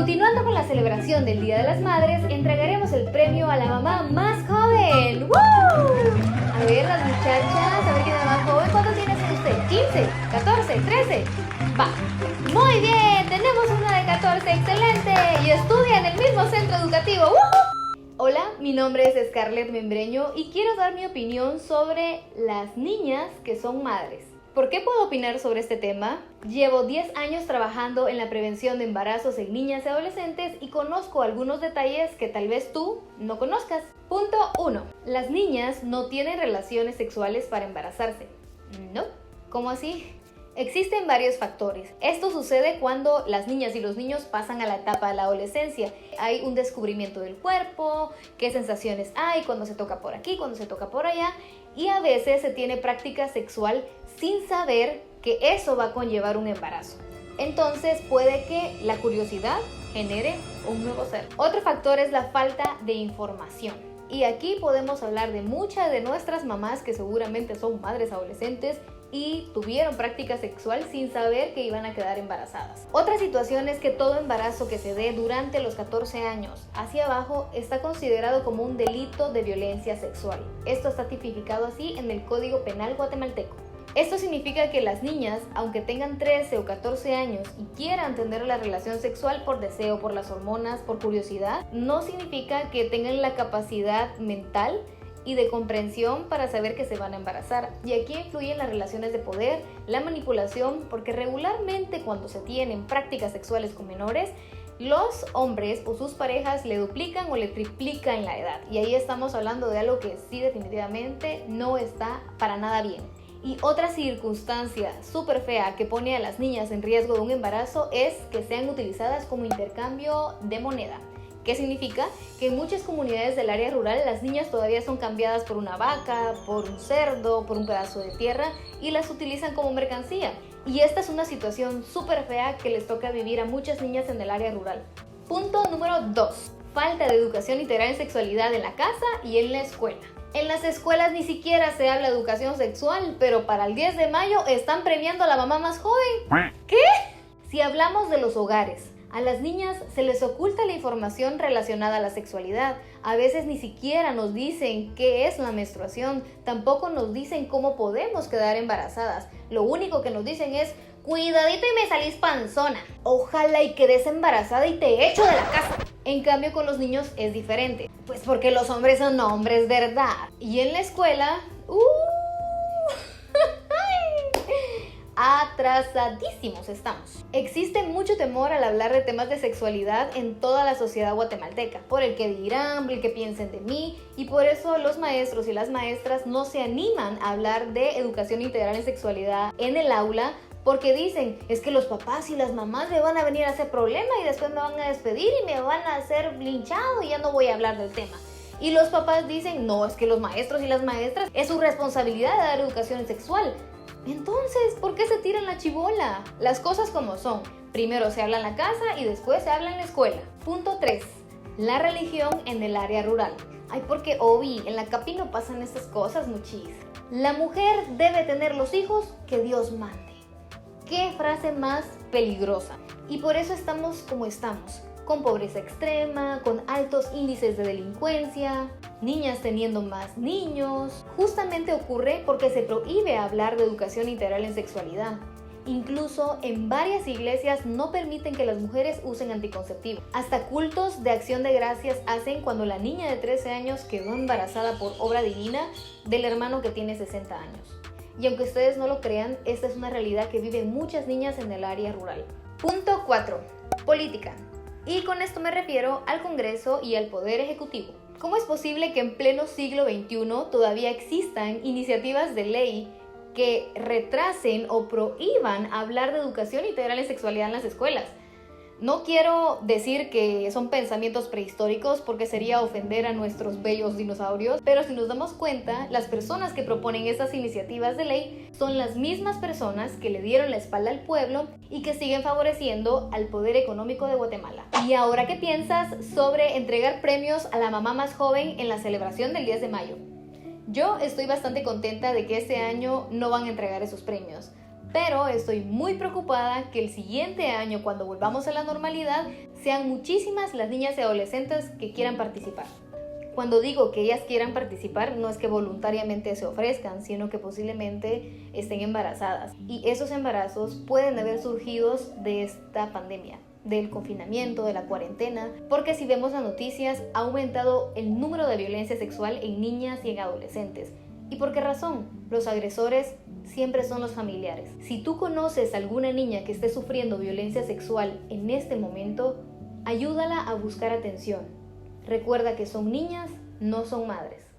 Continuando con la celebración del Día de las Madres, entregaremos el premio a la mamá más joven. ¡Woo! A ver, las muchachas, a ver quién es la más joven. ¿Cuántos tiene usted? ¿15? ¿14? ¿13? Va. Muy bien, tenemos una de 14, excelente. Y estudia en el mismo centro educativo. ¡Woo! Hola, mi nombre es Scarlett Membreño y quiero dar mi opinión sobre las niñas que son madres. ¿Por qué puedo opinar sobre este tema? Llevo 10 años trabajando en la prevención de embarazos en niñas y adolescentes y conozco algunos detalles que tal vez tú no conozcas. Punto 1. Las niñas no tienen relaciones sexuales para embarazarse. ¿No? ¿Cómo así? Existen varios factores. Esto sucede cuando las niñas y los niños pasan a la etapa de la adolescencia. Hay un descubrimiento del cuerpo, qué sensaciones hay cuando se toca por aquí, cuando se toca por allá, y a veces se tiene práctica sexual sin saber que eso va a conllevar un embarazo. Entonces puede que la curiosidad genere un nuevo ser. Otro factor es la falta de información. Y aquí podemos hablar de muchas de nuestras mamás que seguramente son madres adolescentes y tuvieron práctica sexual sin saber que iban a quedar embarazadas. Otra situación es que todo embarazo que se dé durante los 14 años hacia abajo está considerado como un delito de violencia sexual. Esto está tipificado así en el Código Penal guatemalteco. Esto significa que las niñas, aunque tengan 13 o 14 años y quieran tener la relación sexual por deseo, por las hormonas, por curiosidad, no significa que tengan la capacidad mental y de comprensión para saber que se van a embarazar. Y aquí influyen las relaciones de poder, la manipulación, porque regularmente cuando se tienen prácticas sexuales con menores, los hombres o sus parejas le duplican o le triplican la edad. Y ahí estamos hablando de algo que sí definitivamente no está para nada bien. Y otra circunstancia súper fea que pone a las niñas en riesgo de un embarazo es que sean utilizadas como intercambio de moneda. ¿Qué significa? Que en muchas comunidades del área rural las niñas todavía son cambiadas por una vaca, por un cerdo, por un pedazo de tierra y las utilizan como mercancía. Y esta es una situación súper fea que les toca vivir a muchas niñas en el área rural. Punto número 2. Falta de educación integral en sexualidad en la casa y en la escuela. En las escuelas ni siquiera se habla de educación sexual, pero para el 10 de mayo están premiando a la mamá más joven. ¿Qué? Si hablamos de los hogares, a las niñas se les oculta la información relacionada a la sexualidad. A veces ni siquiera nos dicen qué es la menstruación, tampoco nos dicen cómo podemos quedar embarazadas. Lo único que nos dicen es, cuidadito y me salís panzona. Ojalá y quedes embarazada y te echo de la casa. En cambio con los niños es diferente, pues porque los hombres son hombres, ¿verdad? Y en la escuela, atrasadísimos estamos. Existe mucho temor al hablar de temas de sexualidad en toda la sociedad guatemalteca, por el que dirán, el que piensen de mí, y por eso los maestros y las maestras no se animan a hablar de educación integral en sexualidad en el aula, porque dicen, es que los papás y las mamás me van a venir a hacer problema y después me van a despedir y me van a hacer linchado y ya no voy a hablar del tema. Y los papás dicen, no, es que los maestros y las maestras es su responsabilidad de dar educación sexual. Entonces, ¿por qué se tiran la chibola? Las cosas como son. Primero se habla en la casa y después se habla en la escuela. Punto 3. La religión en el área rural. Ay, porque en la capi no pasan esas cosas, muchis. La mujer debe tener los hijos que Dios mande. ¿Qué frase más peligrosa? Y por eso estamos como estamos, con pobreza extrema, con altos índices de delincuencia, niñas teniendo más niños. Justamente ocurre porque se prohíbe hablar de educación integral en sexualidad. Incluso en varias iglesias no permiten que las mujeres usen anticonceptivos. Hasta cultos de acción de gracias hacen cuando la niña de 13 años quedó embarazada por obra divina del hermano que tiene 60 años. Y aunque ustedes no lo crean, esta es una realidad que viven muchas niñas en el área rural. Punto 4. Política. Y con esto me refiero al Congreso y al Poder Ejecutivo. ¿Cómo es posible que en pleno siglo XXI todavía existan iniciativas de ley que retrasen o prohíban hablar de educación integral en sexualidad en las escuelas? No quiero decir que son pensamientos prehistóricos porque sería ofender a nuestros bellos dinosaurios, pero si nos damos cuenta, las personas que proponen esas iniciativas de ley son las mismas personas que le dieron la espalda al pueblo y que siguen favoreciendo al poder económico de Guatemala. ¿Y ahora qué piensas sobre entregar premios a la mamá más joven en la celebración del 10 de mayo? Yo estoy bastante contenta de que este año no van a entregar esos premios, Pero estoy muy preocupada que el siguiente año, cuando volvamos a la normalidad, sean muchísimas las niñas y adolescentes que quieran participar. Cuando digo que ellas quieran participar, no es que voluntariamente se ofrezcan, sino que posiblemente estén embarazadas. Y esos embarazos pueden haber surgido de esta pandemia, del confinamiento, de la cuarentena, porque si vemos las noticias, ha aumentado el número de violencia sexual en niñas y en adolescentes. ¿Y por qué razón? Los agresores siempre son los familiares. Si tú conoces a alguna niña que esté sufriendo violencia sexual en este momento, ayúdala a buscar atención. Recuerda que son niñas, no son madres.